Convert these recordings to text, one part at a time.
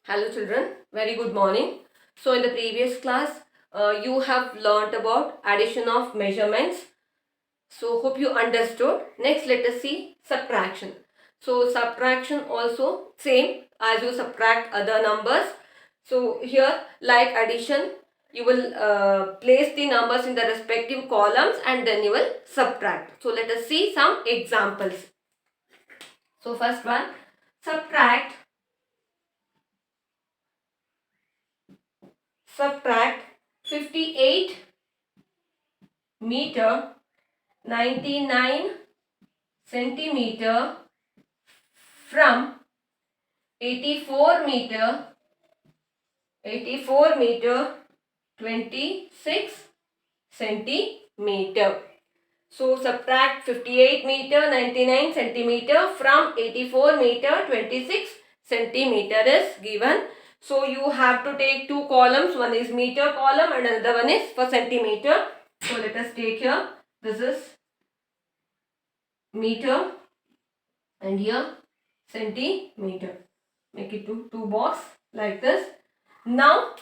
Hello children, very good morning. So in the previous class, you have learnt about addition of measurements. So hope you understood. Next let us see subtraction. So subtraction also same as you subtract other numbers. So here like addition, you will place the numbers in the respective columns and then you will subtract. So let us see some examples. So first one, subtract 58 meter 99 centimeter from 84 meter 26 centimeter. So subtract 58 meter 99 centimeter from 84 meter 26 centimeter is given. So you have to take two columns. One is meter column and another one is for centimeter. So let us take here. This is meter and here centimeter. Make it two box like this. Now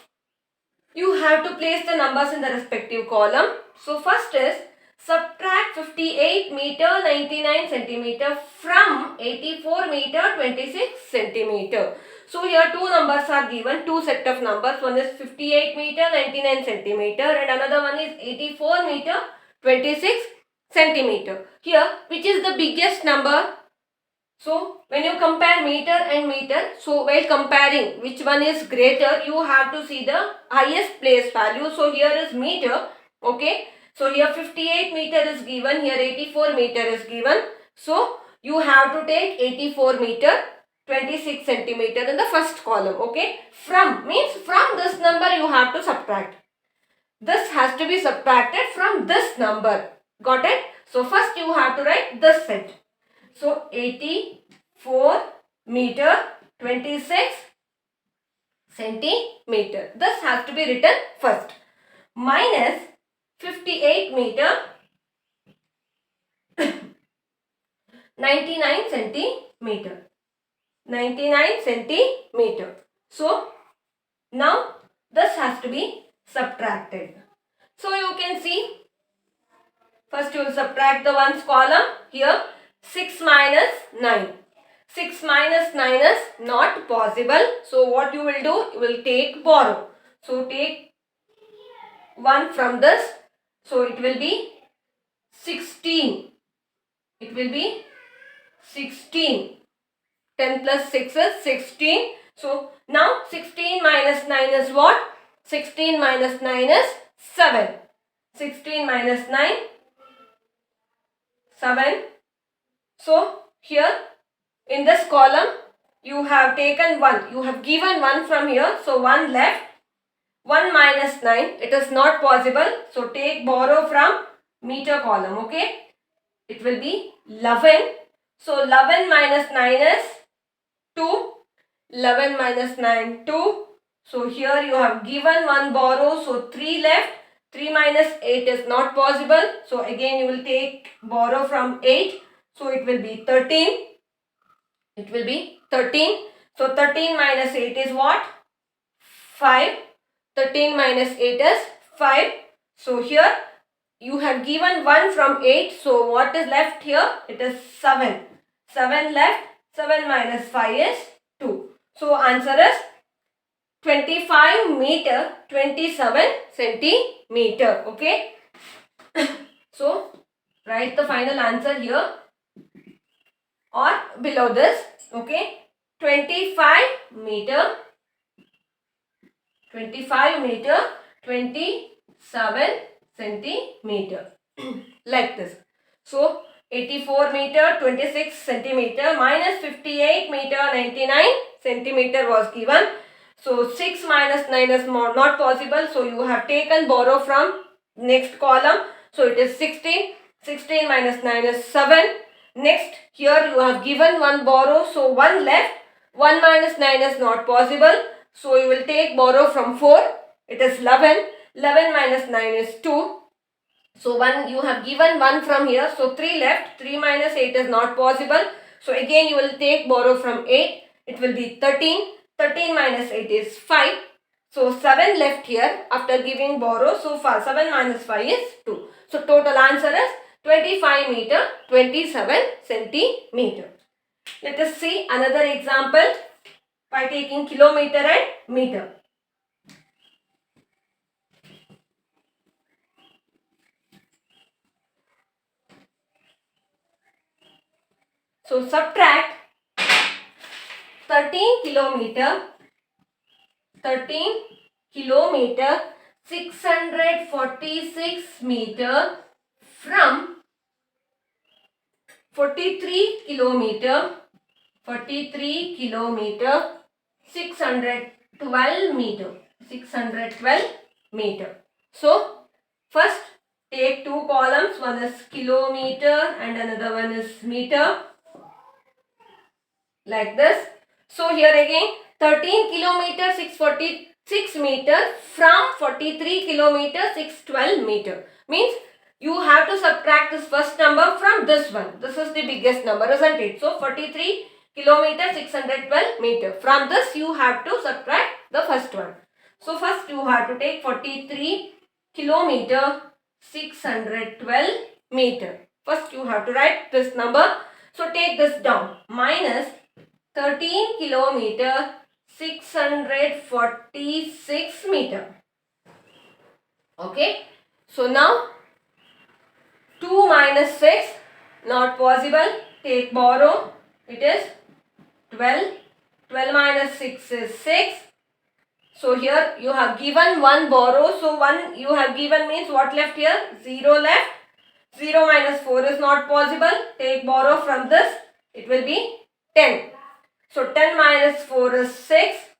you have to place the numbers in the respective column. So first is subtract 58 meter 99 centimeter from 84 meter 26 centimeter. So here two numbers are given, two set of numbers. One is 58 meter 99 centimeter and another one is 84 meter 26 centimeter. Here which is the biggest number? So when you compare meter and meter, so while comparing which one is greater, you have to see the highest place value. So here is meter, okay. So here 58 meter is given, here 84 meter is given. So you have to take 84 meter 26 centimeter in the first column, okay. From means from this number you have to subtract. This has to be subtracted from this number. Got it? So first you have to write this set. So 84 meter 26 centimeter. This has to be written first. Minus 58 meter 99 centimeter. 99 centimeter. So now this has to be subtracted. So you can see, first you will subtract the ones column. Here 6 minus 9. 6 minus 9 is not possible. So what you will do? You will take borrow. So take 1 from this. So it will be 16. It will be 16. 10 plus 6 is 16. So now 16 minus 9 is what? 16 minus 9 is 7. 16 minus 9, 7. So here in this column you have taken 1. You have given 1 from here. So 1 left. 1 minus 9. It is not possible. So take borrow from meter column. Okay. It will be 11. So 11 minus 9 is 2. 11 minus 9, 2. So here you have given 1 borrow. So 3 left. 3 minus 8 is not possible. So again you will take borrow from 8. So it will be 13. It will be 13. So 13 minus 8 is what? 5. 13 minus 8 is 5. So here you have given 1 from 8. So what is left here? It is 7. 7 left. 7 minus 5 is 2. So answer is 25 meter 27 centimeter. Okay. So write the final answer here or below this. Okay. 25 meter 27 centimeter. Like this. So 84 meter 26 centimeter minus 58 meter 99 centimeter was given. So 6 minus 9 is not possible. So you have taken borrow from next column. So it is 16. 16 minus 9 is 7. Next here you have given 1 borrow. So 1 left. 1 minus 9 is not possible. So you will take borrow from 4. It is 11. 11 minus 9 is 2. So 1 you have given 1 from here. So 3 left. 3 minus 8 is not possible. So again you will take borrow from 8. It will be 13. 13 minus 8 is 5. So 7 left here after giving borrow. So far 7 minus 5 is 2. So total answer is 25 meter 27 centimeter. Let us see another example by taking kilometer and meter. So subtract 13 kilometer 646 meter from 43 kilometer 612 meter. So first take two columns, one is kilometer and another one is meter, like this. So here again 13 kilometer 646 meter from 43 kilometer 612 meter means you have to subtract this first number from this one. This is the biggest number, isn't it? So 43 kilometer 612 meter. From this you have to subtract the first one. So first you have to take 43 kilometer 612 meter. First you have to write this number. So take this down. Minus 13 kilometer 646 meter. Okay. So now 2 minus 6 not possible. Take borrow. It is 12. 12 minus 6 is 6. So here you have given one borrow. So 1 you have given means what left here? 0 left. 0 minus 4 is not possible. Take borrow from this. It will be 10. So 10 minus 4 is 6.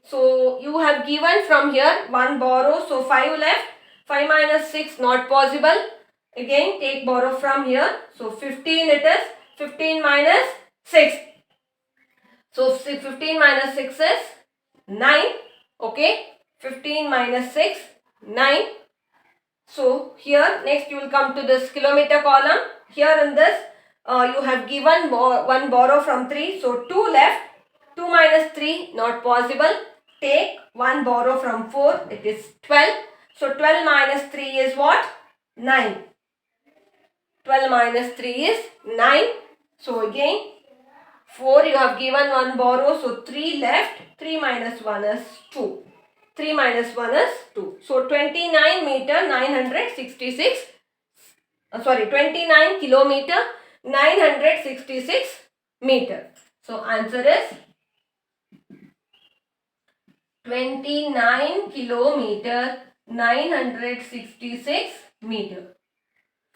So you have given from here one borrow. So 5 left. 5 minus 6 not possible. Again take borrow from here. So 15 it is. 15 minus 6. So 15 minus 6 is 9. Okay. 15 minus 6, 9. So here next you will come to this kilometer column. Here in this you have given one borrow from 3. So 2 left. 2 minus 3 not possible. Take one borrow from 4. It is 12. So 12 minus 3 is what? 9. 12 minus 3 is 9. So again 4 you have given one borrow. So 3 left. 3 minus 1 is 2. 3 minus 1 is 2. So 29 meter 966. 29 kilometer 966 meter. So answer is 29 kilometer 966 meter.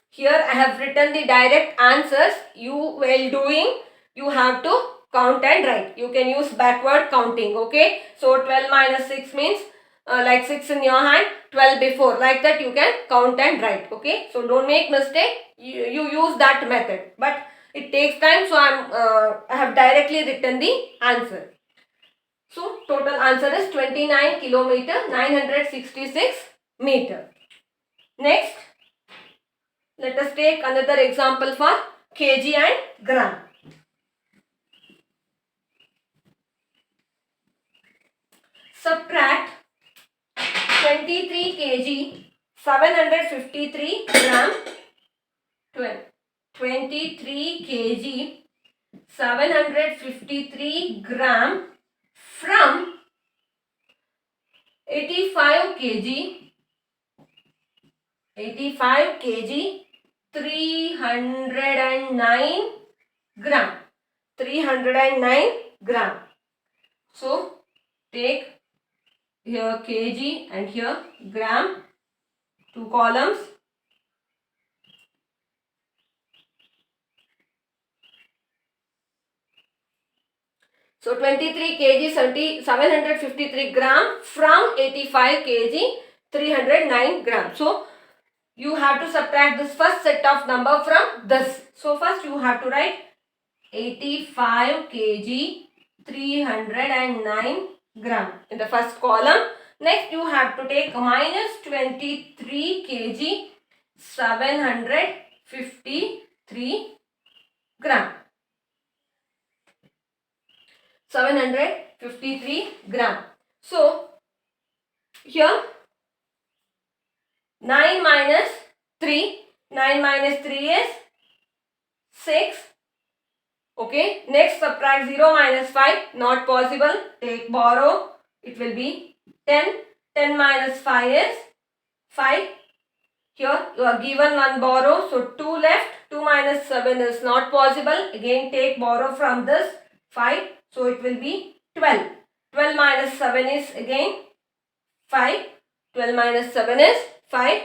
Here I have written the direct answers. You while doing you have to count and write. You can use backward counting. Okay. So 12 minus 6 means like 6 in your hand, 12 before. Like that you can count and write. Okay. So don't make mistake. You use that method. But it takes time. So I have directly written the answer. So total answer is 29 kilometer 966 meter. Next, let us take another example for kg and gram. Subtract 23 kg 753 gram 23 kg 753 gram from 85 kg 309 gram 309 gram. So take here kg and here gram, two columns. So 23 kg 753 gram from 85 kg 309 gram. So you have to subtract this first set of number from this. So first you have to write 85 kg 309 gram in the first column. Next you have to take minus 23 kg 753 gram. 753 53 gram. So here 9 minus 3. 9 minus 3 is 6. Okay. Next subtract 0 minus 5. Not possible. Take borrow. It will be 10. 10 minus 5 is 5. Here you are given one borrow. So 2 left. 2 minus 7 is not possible. Again take borrow from this 5. So it will be 12. 12 minus 7 is again 5. 12 minus 7 is 5.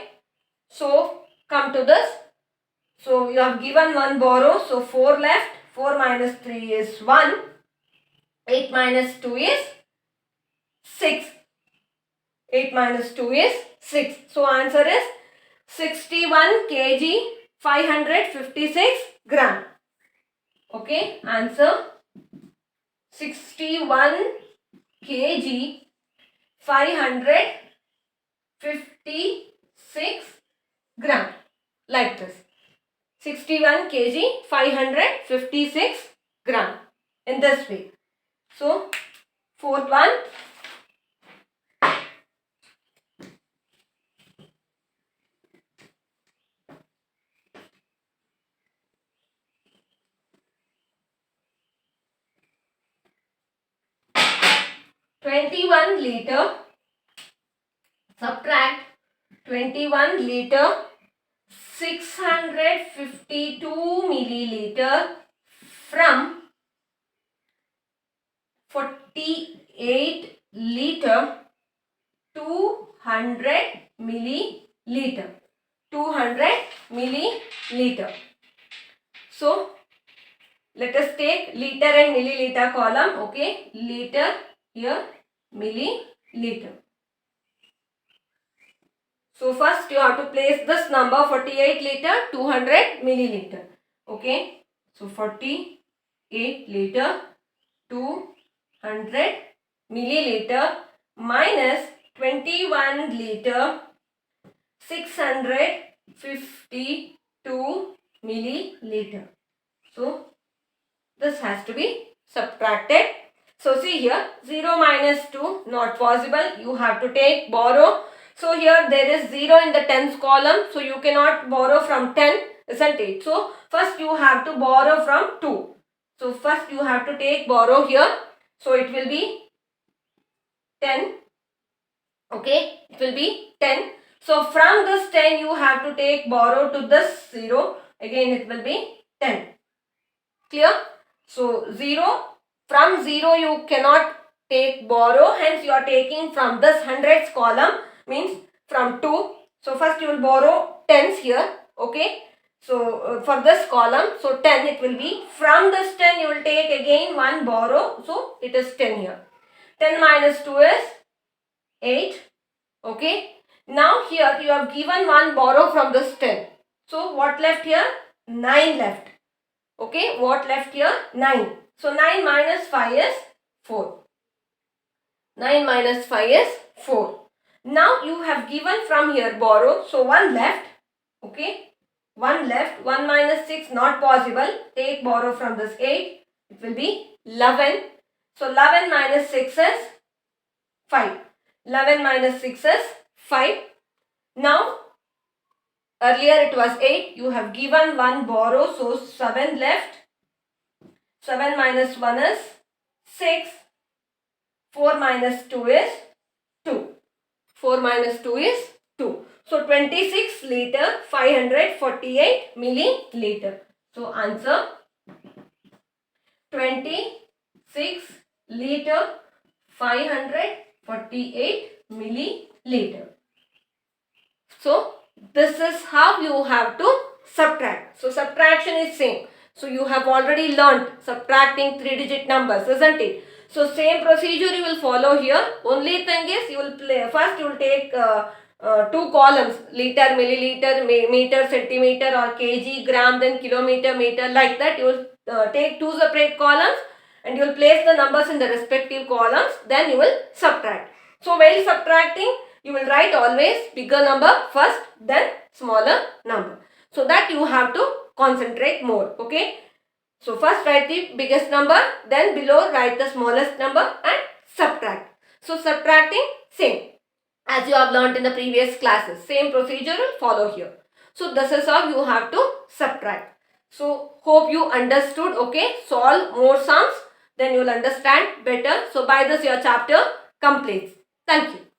So come to this. So you have given one borrow. So 4 left. 4 minus 3 is 1. 8 minus 2 is 6. 8 minus 2 is 6. So answer is 61 kg 556 gram. Okay, answer 61 kg 556 gram, like this. 61 kg 556 gram in this way. So fourth one, liter, subtract 21 liter 652 milliliter from 48 liter 200 milliliter. 200 milliliter. So let us take liter and milliliter column. Okay, liter here, milliliter. So first you have to place this number 48 liter 200 milliliter. Okay, so 48 liter 200 milliliter minus 21 liter 652 milliliter. So this has to be subtracted. So see here, 0 minus 2 not possible. You have to take borrow. So here there is 0 in the tens column. So you cannot borrow from 10, isn't it? So first you have to borrow from 2. So first you have to take borrow here. So it will be 10. Okay, it will be 10. So from this 10 you have to take borrow to this 0. Again it will be 10. Clear? So 0, from 0 you cannot take borrow, hence you are taking from this hundreds column, means from 2. So first you will borrow tens here. Okay. So for this column, so 10 it will be. From this 10 you will take again one borrow. So it is 10 here. 10 minus 2 is 8. Okay. Now here you have given one borrow from this 10. So what left here? 9 left. Okay. What left here? 9. So 9 minus 5 is 4. 9 minus 5 is 4. Now you have given from here borrow. So 1 left. Okay. 1 left. 1 minus 6 not possible. Take borrow from this 8. It will be 11. So 11 minus 6 is 5. 11 minus 6 is 5. Now earlier it was 8. You have given one borrow. So 7 left. 7 minus 1 is 6. 4 minus 2 is 2. 4 minus 2 is 2. So 26 liter 548 milliliter. So answer 26 liter 548 milliliter. So this is how you have to subtract. So subtraction is same. So you have already learnt subtracting 3-digit numbers, isn't it? So same procedure you will follow here. Only thing is you will first you will take 2 columns, liter, milliliter, meter, centimeter or kg, gram, then kilometer, meter, like that. You will take 2 separate columns and you will place the numbers in the respective columns. Then you will subtract. So while subtracting, you will write always bigger number first, then smaller number. So that you have to concentrate more. Okay. So first write the biggest number, then below write the smallest number and subtract. So subtracting, same as you have learnt in the previous classes. Same procedure will follow here. So this is how you have to subtract. So hope you understood. Okay, solve more sums, then you will understand better. So by this your chapter completes. Thank you.